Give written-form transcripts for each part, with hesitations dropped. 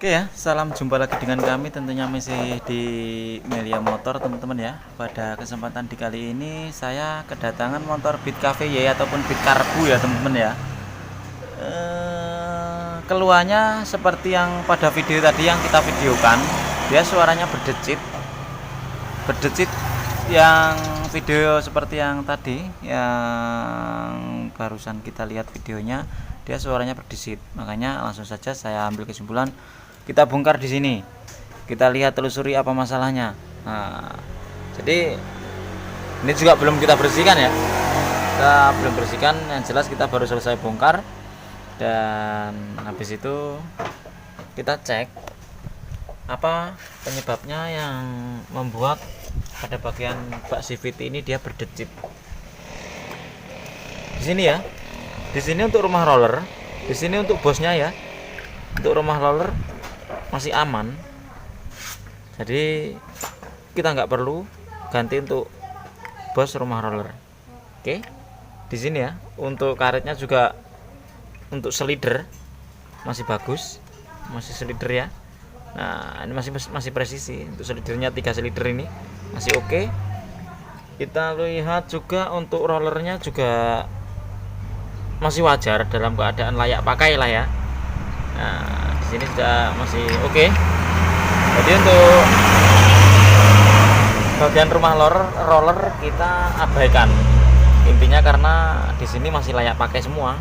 Oke ya, salam jumpa lagi dengan kami tentunya masih di Melia Motor teman-teman ya. Pada kesempatan di kali ini saya kedatangan motor Beat Cafe Y ataupun Beat Karbu ya teman-teman ya. Keluhannya seperti yang pada video tadi yang kita videokan, dia suaranya berdecit. Berdecit yang video seperti yang tadi yang barusan kita lihat videonya, dia suaranya berdecit. Makanya langsung saja saya ambil kesimpulan, kita bongkar di sini, kita lihat telusuri apa masalahnya. Nah, jadi ini juga belum kita bersihkan ya, kita belum bersihkan, yang jelas kita baru selesai bongkar. Dan habis itu kita cek apa penyebabnya yang membuat pada bagian bak CVT ini dia berdecit. Di sini ya, di sini untuk rumah roller, di sini untuk bosnya ya, untuk rumah roller masih aman, jadi kita nggak perlu ganti untuk bos rumah roller. Oke, di sini ya untuk karetnya juga, untuk slider masih bagus, masih slider ya. Nah, ini masih presisi, untuk slidernya 3 slider ini masih oke. Kita lihat juga untuk rollernya juga masih wajar, dalam keadaan layak pakai lah ya. Nah, di sini sudah masih oke. Jadi untuk bagian rumah roller kita abaikan. Intinya karena di sini masih layak pakai semua.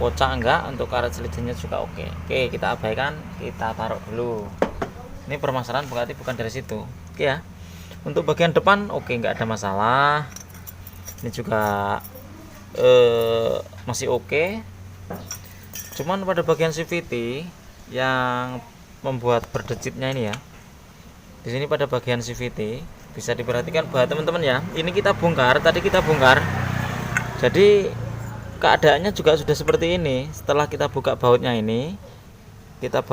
Kocak enggak, untuk karet slidernya juga oke. Oke, kita abaikan, kita taruh dulu. Ini permasalahan berarti bukan dari situ. Oke ya. Untuk bagian depan oke, enggak ada masalah. Ini juga masih oke. Cuman pada bagian CVT yang membuat berdecitnya ini ya. Di sini pada bagian CVT bisa diperhatikan bahwa teman-teman ya, ini kita bongkar, tadi kita bongkar. Jadi keadaannya juga sudah seperti ini. Setelah kita buka bautnya ini, kita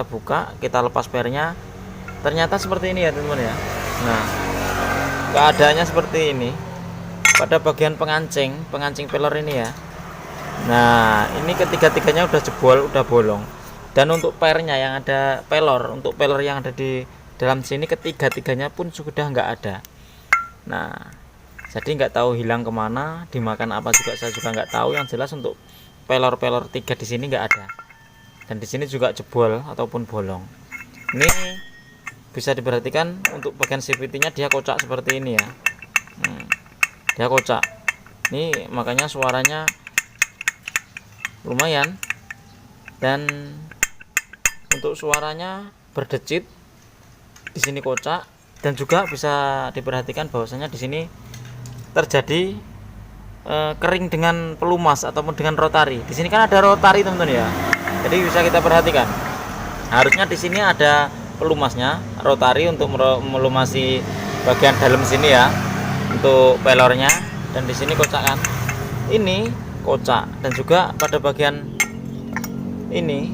buka, kita lepas pernya, ternyata seperti ini ya teman-teman ya. Nah, keadaannya seperti ini pada bagian pengancing pelor ini ya. Nah, ini ketiga-tiganya udah jebol, udah bolong. Dan untuk pernya yang ada pelor, untuk pelor yang ada di dalam sini ketiga-tiganya pun sudah nggak ada. Nah, jadi nggak tahu hilang kemana, dimakan apa juga saya juga nggak tahu. Yang jelas untuk pelor-pelor 3 di sini nggak ada, dan di sini juga jebol ataupun bolong. Ini bisa diperhatikan untuk bagian CVT-nya dia kocak seperti ini ya. Dia kocak. Ini makanya suaranya lumayan, dan untuk suaranya berdecit di sini kocak, dan juga bisa diperhatikan bahwasanya di sini terjadi kering dengan pelumas ataupun dengan rotari. Di sini kan ada rotari teman-teman ya. Jadi bisa kita perhatikan. Harusnya di sini ada pelumasnya, rotari untuk melumasi bagian dalam sini ya, untuk pelornya. Dan di sini kocak kan. Ini kocak, dan juga pada bagian ini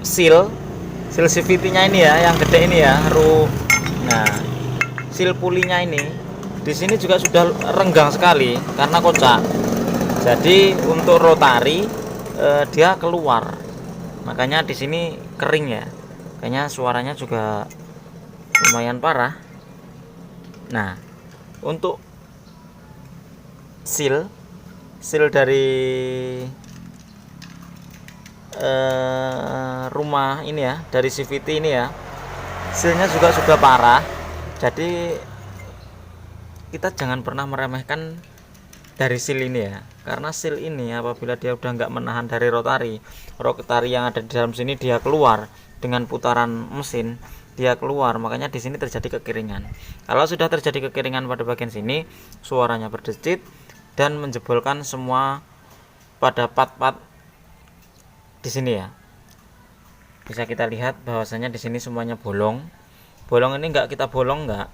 seal CVT-nya ini ya, yang gede ini ya, nah, seal pulinya ini di sini juga sudah renggang sekali karena kocak. Jadi untuk rotari dia keluar, makanya di sini kering ya. Kayaknya suaranya juga lumayan parah. Nah, untuk seal dari rumah ini ya, dari CVT ini ya, sealnya juga sudah parah. Jadi kita jangan pernah meremehkan dari seal ini ya, karena seal ini apabila dia udah nggak menahan dari rotari yang ada di dalam sini, dia keluar dengan putaran mesin, dia keluar, makanya di sini terjadi kekeringan. Kalau sudah terjadi kekeringan pada bagian sini, suaranya berdecit dan menjebolkan semua pada part-part di sini ya. Bisa kita lihat bahwasanya di sini semuanya bolong. Bolong ini enggak kita bolong enggak.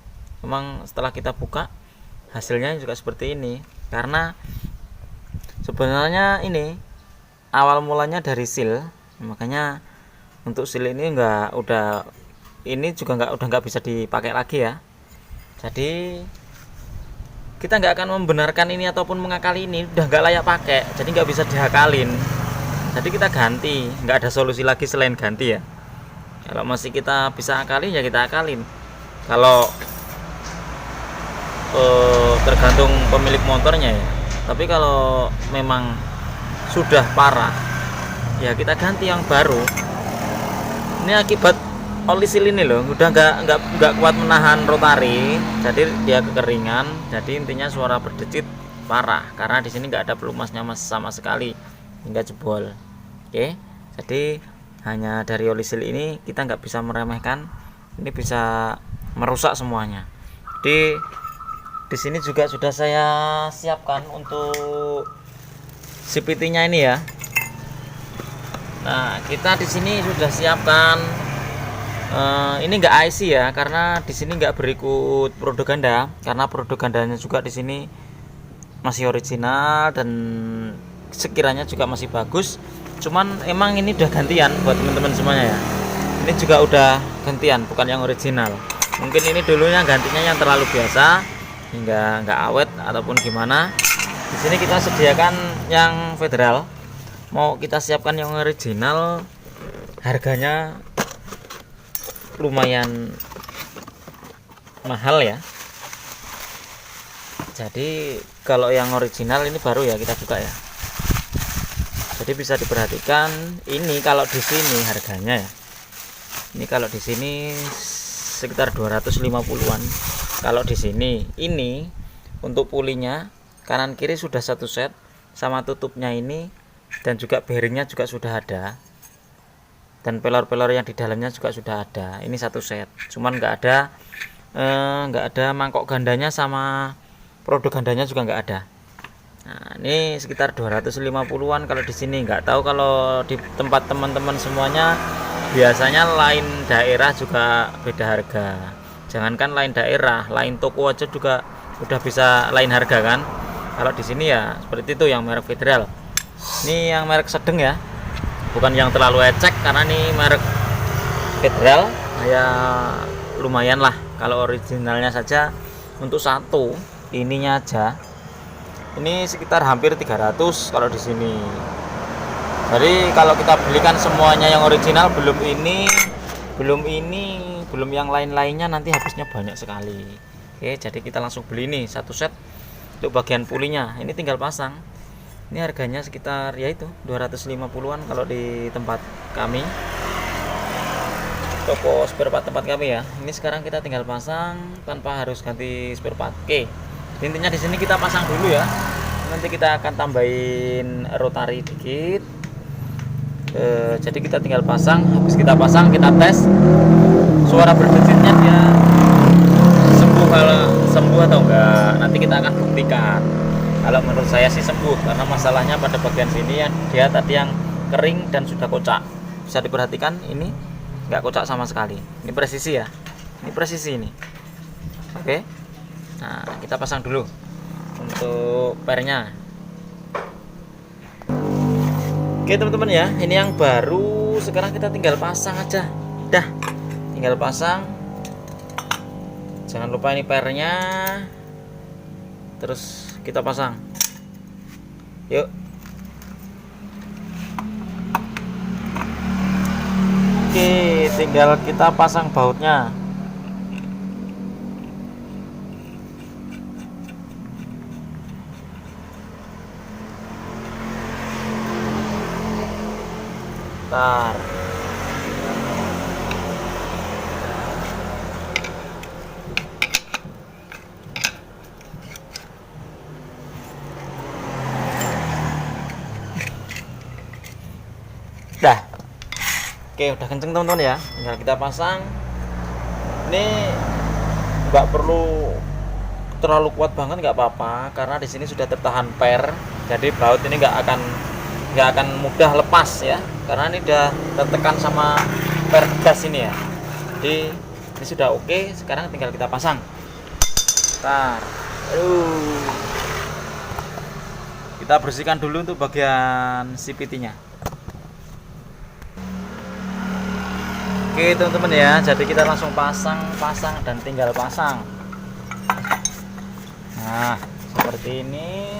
Memang setelah kita buka hasilnya juga seperti ini. Karena sebenarnya ini awal mulanya dari seal. Makanya untuk seal ini ini juga udah nggak bisa dipakai lagi ya. Jadi kita nggak akan membenarkan ini ataupun mengakali ini, udah nggak layak pakai, jadi nggak bisa diakalin. jadi kita ganti, nggak ada solusi lagi selain ganti ya. Kalau masih kita bisa akalin ya kita akalin. Kalau tergantung pemilik motornya ya. Tapi kalau memang sudah parah ya kita ganti yang baru. Ini akibat oli seal ini loh, udah nggak kuat menahan rotari, jadi dia kekeringan. Jadi intinya suara berdecit parah karena di sini nggak ada pelumasnya sama sekali hingga jebol. Oke, jadi hanya dari oli seal ini kita nggak bisa meremehkan, ini bisa merusak semuanya. Jadi di sini juga sudah saya siapkan untuk CVT-nya ini ya. Nah, kita di sini sudah siapkan ini enggak IC ya, karena di sini enggak berikut produk ganda, karena produk gandanya juga di sini masih original dan sekiranya juga masih bagus. Cuman emang ini udah gantian buat teman-teman semuanya ya. Ini juga udah gantian, bukan yang original. Mungkin ini dulunya gantinya yang terlalu biasa hingga nggak awet ataupun gimana. Di sini kita sediakan yang federal. Mau kita siapkan yang original, harganya lumayan mahal ya. Jadi kalau yang original ini baru ya kita buka ya. Jadi bisa diperhatikan ini kalau di sini harganya ya. Ini kalau di sini sekitar 250-an. Kalau di sini ini untuk pulinya kanan kiri sudah satu set sama tutupnya ini, dan juga bearingnya juga sudah ada, dan pelor-pelor yang di dalamnya juga sudah ada. Ini satu set, cuman nggak ada mangkok gandanya sama produk gandanya juga nggak ada. Nah, ini sekitar 250-an kalau di sini. Nggak tahu kalau di tempat teman-teman semuanya, biasanya lain daerah juga beda harga. Jangankan lain daerah, lain toko aja juga udah bisa lain harga kan. Kalau di sini ya seperti itu yang merek federal. Ini yang merek sedang ya, bukan yang terlalu ecek, karena ini merek federal ya lumayan lah. Kalau originalnya saja untuk satu ininya aja ini sekitar hampir 300 kalau di sini. Jadi kalau kita belikan semuanya yang original, belum yang lain-lainnya, nanti habisnya banyak sekali. Oke, jadi kita langsung beli ini satu set untuk bagian pulinya. Ini tinggal pasang. Ini harganya sekitar yaitu 250-an kalau di tempat kami, toko spare part tempat kami ya. Ini sekarang kita tinggal pasang tanpa harus ganti spare part. Oke, intinya di sini kita pasang dulu ya. Nanti kita akan tambahin rotari dikit. Jadi kita tinggal pasang. Habis kita pasang, kita tes suara berdecitnya dia sembuh atau enggak. Nanti kita akan buktikan. Kalau menurut saya sih sembuh, karena masalahnya pada bagian sini ya, dia tadi yang kering dan sudah kocak. Bisa diperhatikan ini nggak kocak sama sekali. Ini presisi ya, ini presisi ini. Oke, nah kita pasang dulu untuk pernya. Oke teman-teman ya, ini yang baru. Sekarang kita tinggal pasang aja. Dah, tinggal pasang. Jangan lupa ini pernya. Terus kita pasang. Yuk. Oke, tinggal kita pasang bautnya. Bentar. Dah. Oke, udah kenceng teman-teman ya. Tinggal kita pasang. Ini nggak perlu terlalu kuat banget, nggak apa-apa, karena di sini sudah tertahan per. Jadi baut ini nggak akan mudah lepas ya, karena ini udah tertekan sama per gas ini ya. Jadi ini sudah oke. Sekarang tinggal kita pasang. Bentar. Kita bersihkan dulu untuk bagian CVT-nya. Oke teman-teman ya, jadi kita langsung pasang dan tinggal pasang. Nah seperti ini.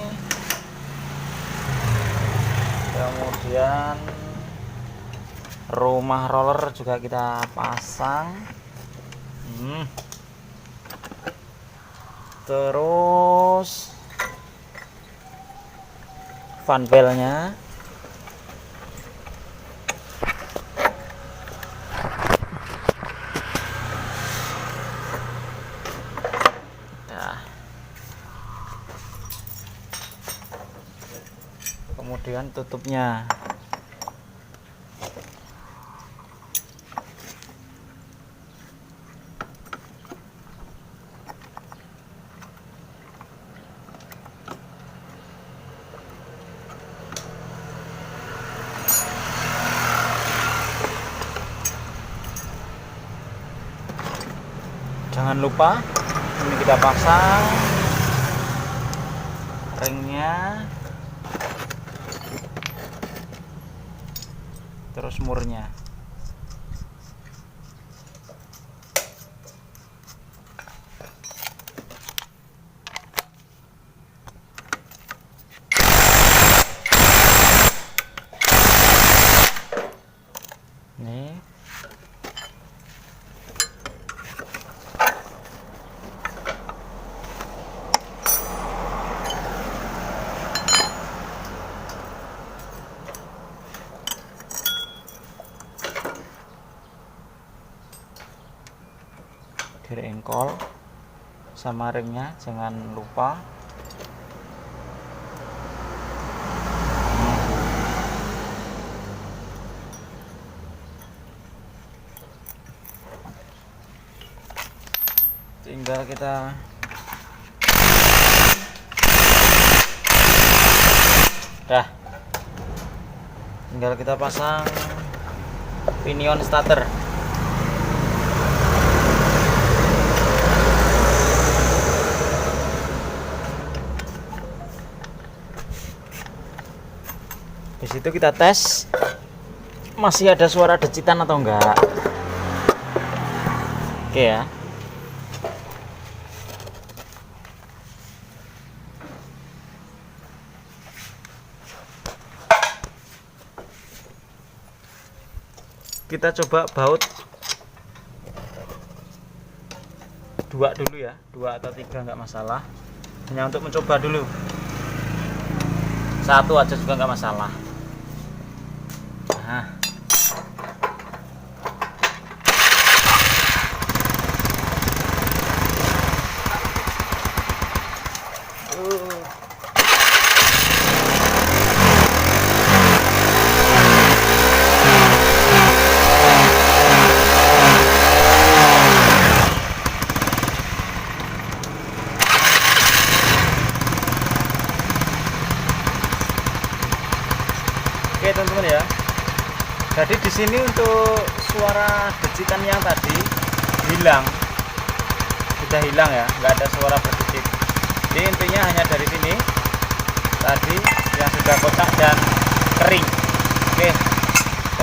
Kemudian rumah roller juga kita pasang. Terus fan belnya. Kemudian tutupnya. Jangan lupa ini kita pasang ringnya, terus murnya. Nih. Direngkol sama ringnya, jangan lupa. Tinggal kita pasang pinion starter. Di situ kita tes masih ada suara decitan atau enggak. Oke ya. Kita coba baut 2 dulu ya, 2 atau 3 nggak masalah, hanya untuk mencoba dulu. 1 aja juga nggak masalah. Nah, oke teman-teman ya. Jadi di sini untuk suara decitan yang tadi hilang, sudah hilang ya, nggak ada suara berdecit. Jadi intinya hanya dari sini tadi yang sudah kotak dan kering. Oke.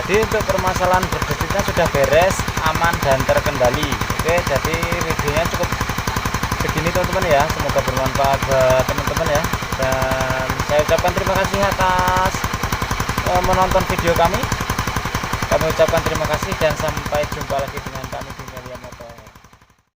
Jadi untuk permasalahan berdecitnya sudah beres, aman dan terkendali. Oke, jadi videonya cukup segini teman-teman ya. Semoga bermanfaat buat teman-teman ya. Dan saya ucapkan terima kasih atas menonton video kami. Kami ucapkan terima kasih dan sampai jumpa lagi dengan kami.